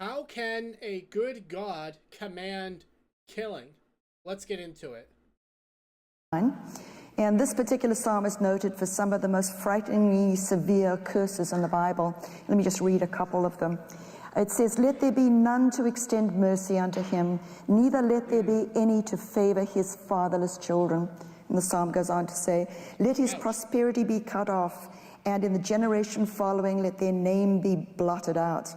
How can a good God command killing? Let's get into it. And this particular psalm is noted for some of the most frighteningly severe curses in the Bible. Let me just read a couple of them. It says, "Let there be none to extend mercy unto him, neither let there be any to favor his fatherless children." And the psalm goes on to say, "Let his prosperity be cut off, and in the generation following let their name be blotted out."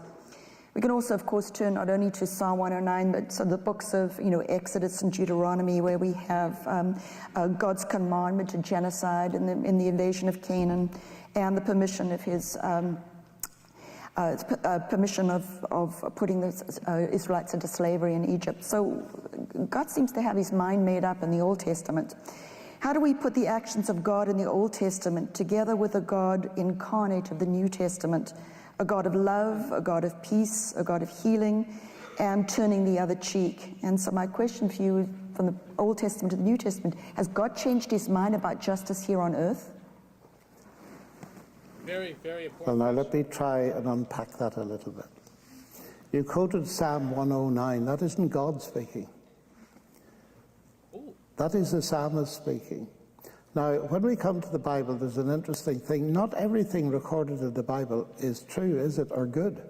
We can also, of course, turn not only to Psalm 109, but so the books of, Exodus and Deuteronomy, where we have God's commandment to genocide in the invasion of Canaan, and the permission of his permission of putting the Israelites into slavery in Egypt. So God seems to have his mind made up in the Old Testament. How do we put the actions of God in the Old Testament together with a God incarnate of the New Testament? A God of love, a God of peace, a God of healing, and turning the other cheek. And so my question for you, from the Old Testament to the New Testament, has God changed his mind about justice here on earth? Very, very important. Well, now let me try and unpack that a little bit. You quoted Psalm 109. That isn't God speaking. Ooh. That is the psalmist speaking. Now, when we come to the Bible, there's an interesting thing. Not everything recorded in the Bible is true, is it, or good?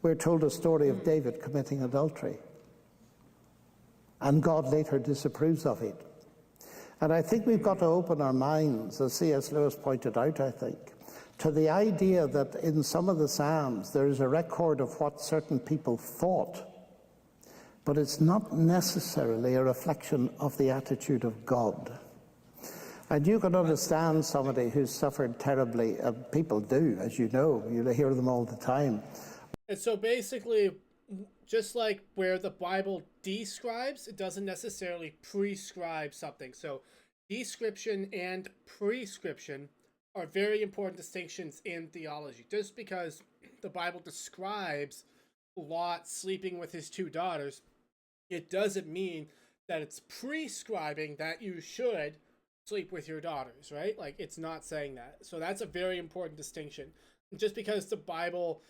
We're told a story of David committing adultery, and God later disapproves of it. And I think we've got to open our minds, as C.S. Lewis pointed out, I think, to the idea that in some of the Psalms there is a record of what certain people thought, but it's not necessarily a reflection of the attitude of God. And you can understand somebody who's suffered terribly. People do, as you know. You hear them all the time. And so basically, just like where the Bible describes, it doesn't necessarily prescribe something. So description and prescription are very important distinctions in theology. Just because the Bible describes Lot sleeping with his two daughters, it doesn't mean that it's prescribing that you should sleep with your daughters, right? Like, it's not saying that. So that's a very important distinction. Just because the Bible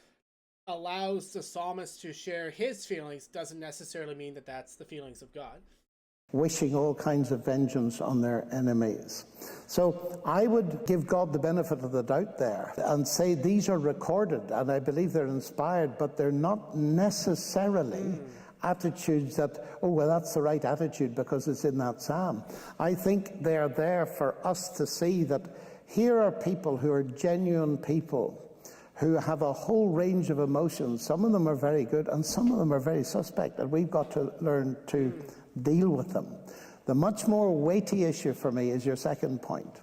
allows the psalmist to share his feelings doesn't necessarily mean that that's the feelings of God. Wishing all kinds of vengeance on their enemies. So I would give God the benefit of the doubt there and say these are recorded, and I believe they're inspired, but they're not necessarily attitudes that, oh, well, that's the right attitude because it's in that psalm. I think they're there for us to see that here are people who are genuine people who have a whole range of emotions. Some of them are very good and some of them are very suspect, and we've got to learn to deal with them. The much more weighty issue for me is your second point,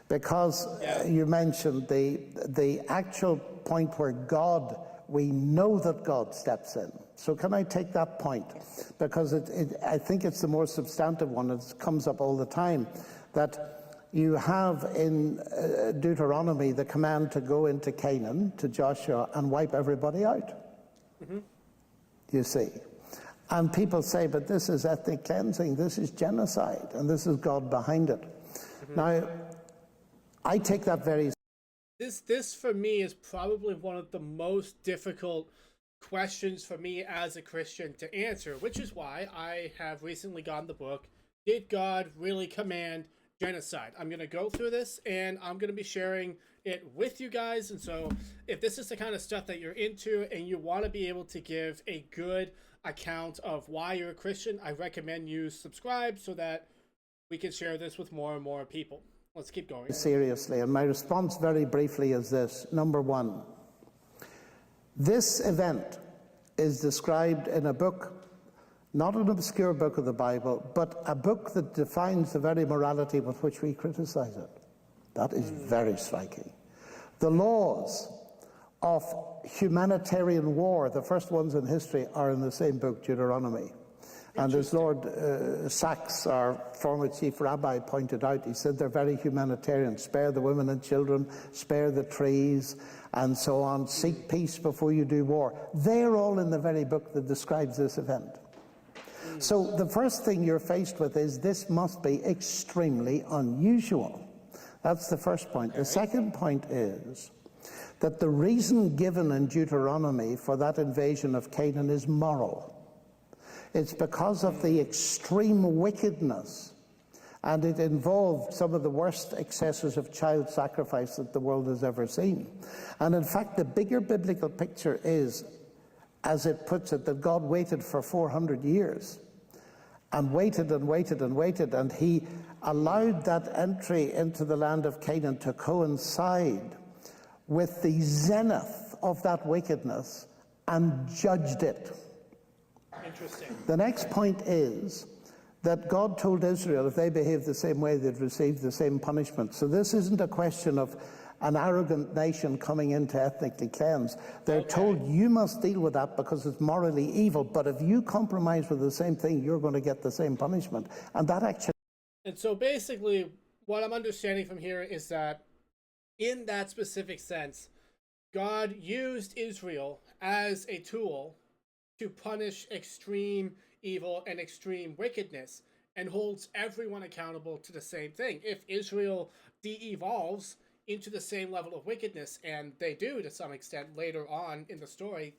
because you mentioned the actual point where God, we know that God steps in. So can I take that point? Because I think it's the more substantive one. It comes up all the time, that you have in Deuteronomy the command to go into Canaan, to Joshua, and wipe everybody out. Mm-hmm. You see. And people say, but this is ethnic cleansing, this is genocide, and this is God behind it. Mm-hmm. Now, I take that very... This for me is probably one of the most difficult questions for me as a Christian to answer, which is why I have recently gotten the book, Did God Really Command Genocide? I'm going to go through this and I'm going to be sharing it with you guys. And so if this is the kind of stuff that you're into and you want to be able to give a good account of why you're a Christian, I recommend you subscribe so that we can share this with more and more people. Let's keep going. Seriously, and my response very briefly is this. Number one, this event is described in a book, not an obscure book of the Bible, but a book that defines the very morality with which we criticize it. That is very striking. The laws of humanitarian war, the first ones in history, are in the same book, Deuteronomy. And as Lord Sachs, our former chief rabbi, pointed out, he said they're very humanitarian. Spare the women and children, spare the trees, and so on. Seek peace before you do war. They're all in the very book that describes this event. So the first thing you're faced with is this must be extremely unusual. That's the first point. The second point is that the reason given in Deuteronomy for that invasion of Canaan is moral. It's because of the extreme wickedness, and it involved some of the worst excesses of child sacrifice that the world has ever seen. And in fact, the bigger biblical picture is, as it puts it, that God waited for 400 years and waited and waited and waited, and he allowed that entry into the land of Canaan to coincide with the zenith of that wickedness and judged it. Interesting. The next point is that God told Israel if they behaved the same way, they'd receive the same punishment. So this isn't a question of an arrogant nation coming in to ethnically cleanse. They're told you must deal with that because it's morally evil, but if you compromise with the same thing, you're going to get the same punishment. And that actually... And so basically, what I'm understanding from here is that in that specific sense, God used Israel as a tool to punish extreme evil and extreme wickedness, and holds everyone accountable to the same thing. If Israel de-evolves into the same level of wickedness, and they do to some extent later on in the story,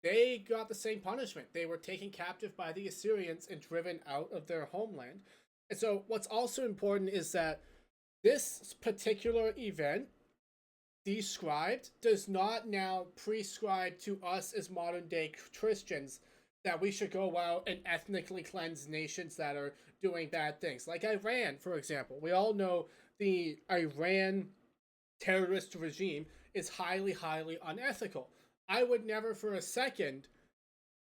they got the same punishment. They were taken captive by the Assyrians and driven out of their homeland. And so what's also important is that this particular event described does not now prescribe to us as modern day Christians that we should go out and ethnically cleanse nations that are doing bad things. Like Iran, for example. We all know the Iran terrorist regime is highly, highly unethical. I would never for a second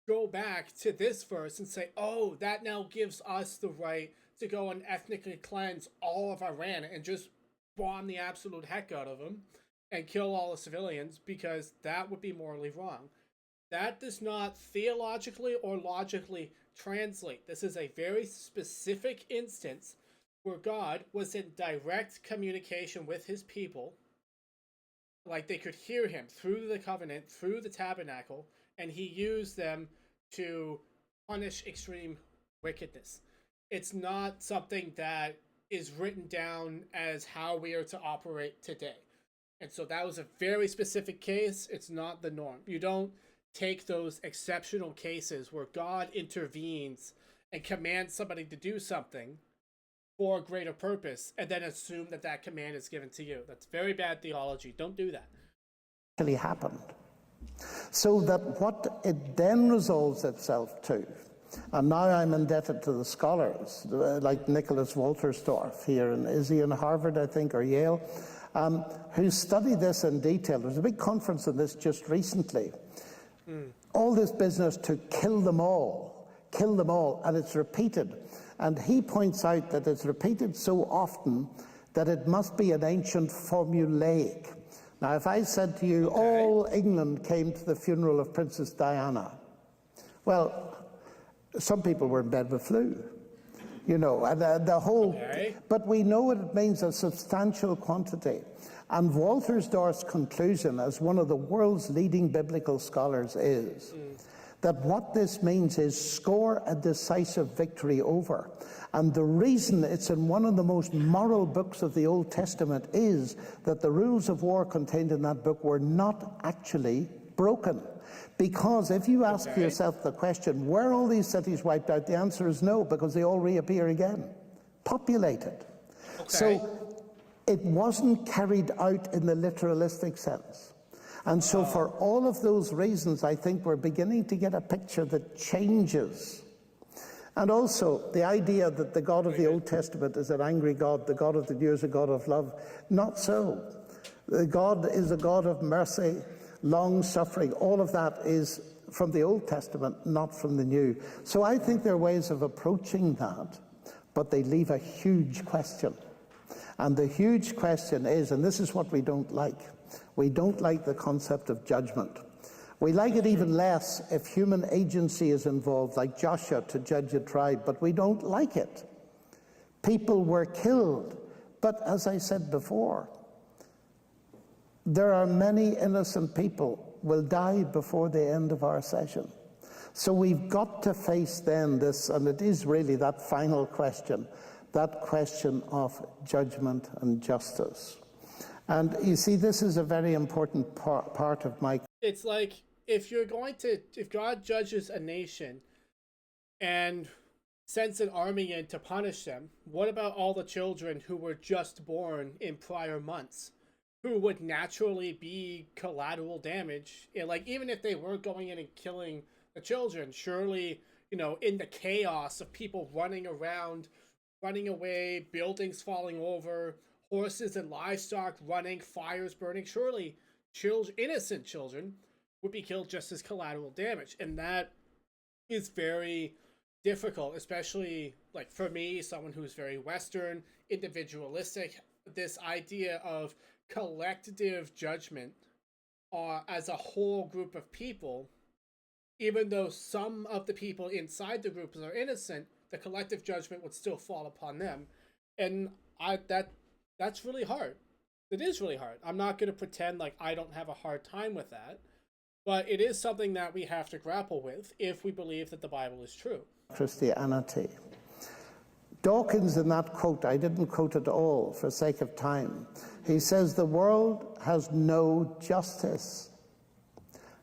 go back to this verse and say, oh, that now gives us the right to go and ethnically cleanse all of Iran and just bomb the absolute heck out of them and kill all the civilians, because that would be morally wrong. That does not theologically or logically translate. This is a very specific instance where God was in direct communication with his people, like they could hear him through the covenant, through the tabernacle, and he used them to punish extreme wickedness. It's not something that is written down as how we are to operate today. And so that was a very specific case. It's not the norm. You don't take those exceptional cases where God intervenes and commands somebody to do something for a greater purpose and then assume that that command is given to you. That's very bad theology. Don't do that. Actually happened. So that what it then resolves itself to, and now I'm indebted to the scholars like Nicholas Wolterstorff here, and is he in Harvard, I think, or Yale, who study this in detail. There was a big conference on this just recently. All this business to kill them all, and it's repeated. And he points out that it's repeated so often that it must be an ancient formulaic. Now, if I said to you, all England came to the funeral of Princess Diana, well, some people were in bed with flu, you know, and the whole, but we know what it means, a substantial quantity. And Wolterstorff's conclusion, as one of the world's leading biblical scholars, is that what this means is score a decisive victory over. And the reason it's in one of the most moral books of the Old Testament is that the rules of war contained in that book were not actually broken. Because if you ask yourself the question, were all these cities wiped out? The answer is no, because they all reappear again, populated. So it wasn't carried out in the literalistic sense. And so for all of those reasons, I think we're beginning to get a picture that changes. And also the idea that the God of the Old Testament is an angry God, the God of the New is a God of love. Not so. The God is a God of mercy, long-suffering. All of that is from the Old Testament, not from the New. So I think there are ways of approaching that, but they leave a huge question. And the huge question is, and this is what we don't like, we don't like the concept of judgment. We like it even less if human agency is involved, like Joshua to judge a tribe, but we don't like it. People were killed, but as I said before, there are many innocent people will die before the end of our session. So we've got to face then this, and it is really that final question, that question of judgment and justice. And you see, this is a very important part of my... It's like, if God judges a nation and sends an army in to punish them, what about all the children who were just born in prior months, who would naturally be collateral damage? And like, even if they were going in and killing the children, surely, in the chaos of people running around, running away, buildings falling over, horses and livestock running, fires burning, surely innocent children would be killed just as collateral damage. And that is very difficult, especially like for me, someone who's very Western, individualistic. This idea of collective judgment as a whole group of people, even though some of the people inside the group are innocent, the collective judgment would still fall upon them. And that's really hard. It is really hard. I'm not going to pretend like I don't have a hard time with that, but it is something that we have to grapple with if we believe that the Bible is true. Christianity. Dawkins, in that quote, I didn't quote it all for sake of time, he says the world has no justice.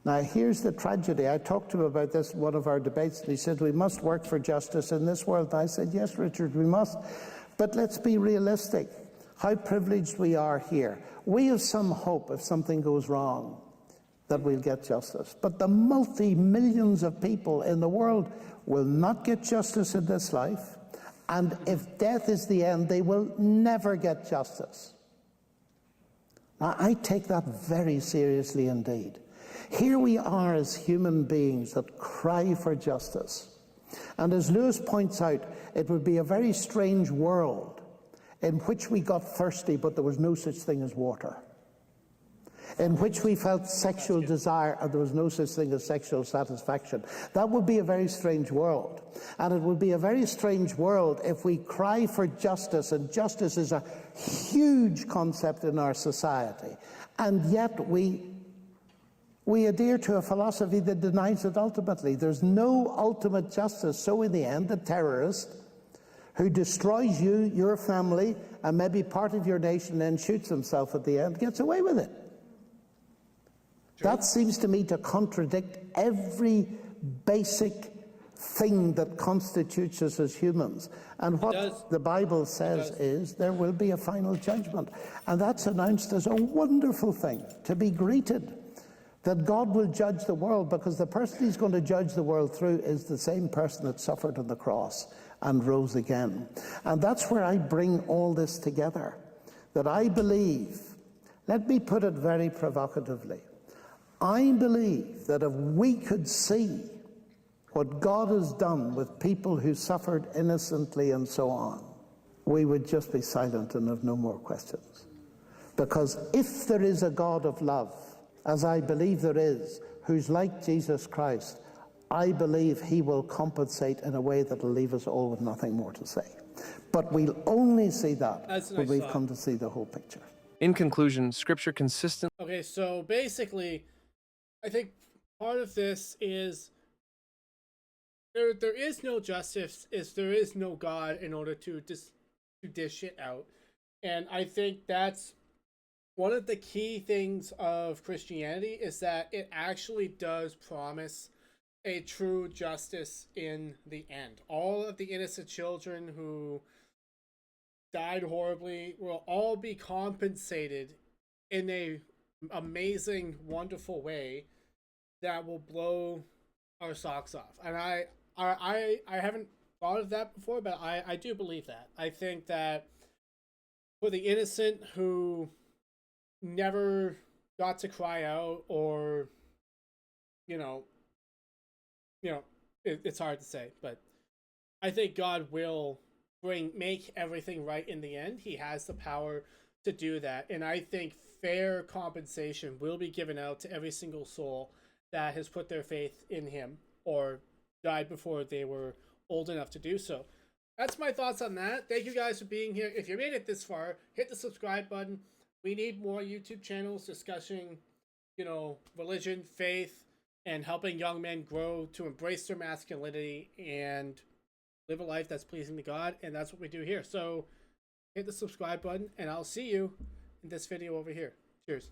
Now here's the tragedy. I talked to him about this in one of our debates, and he said we must work for justice in this world. And I said, yes, Richard, we must, but let's be realistic. How privileged we are here. We have some hope if something goes wrong that we'll get justice. But the multi-millions of people in the world will not get justice in this life. And if death is the end, they will never get justice. Now, I take that very seriously indeed. Here we are as human beings that cry for justice. And as Lewis points out, it would be a very strange world in which we got thirsty, but there was no such thing as water. In which we felt sexual desire and there was no such thing as sexual satisfaction. That would be a very strange world. And it would be a very strange world if we cry for justice, and justice is a huge concept in our society, and yet we adhere to a philosophy that denies it ultimately. There's no ultimate justice. So in the end, the terrorist who destroys you, your family, and maybe part of your nation, then shoots himself at the end, gets away with it. That seems to me to contradict every basic thing that constitutes us as humans. And what the Bible says is there will be a final judgment. And that's announced as a wonderful thing to be greeted, that God will judge the world, because the person he's going to judge the world through is the same person that suffered on the cross and rose again. And that's where I bring all this together, that I believe, let me put it very provocatively, I believe that if we could see what God has done with people who suffered innocently and so on, we would just be silent and have no more questions. Because if there is a God of love, as I believe there is, who's like Jesus Christ, I believe he will compensate in a way that will leave us all with nothing more to say. But we'll only see that when we've come to see the whole picture. In conclusion, Scripture consistently... Okay, so basically, I think part of this is there is no justice, there is no God in order to dish it out. And I think that's one of the key things of Christianity, is that it actually does promise a true justice in the end. All of the innocent children who died horribly will all be compensated in a amazing, wonderful way that will blow our socks off. And I haven't thought of that before, but I do believe that. I think that for the innocent who never got to cry out, or it's hard to say, but I think God will make everything right in the end. He has the power to do that, and I think fair compensation will be given out to every single soul that has put their faith in him or died before they were old enough to do so. That's my thoughts on that. Thank you guys for being here. If you made it this far, hit the subscribe button. We need more YouTube channels discussing, religion, faith, and helping young men grow to embrace their masculinity and live a life that's pleasing to God. And that's what we do here. So hit the subscribe button, and I'll see you in this video over here. Cheers.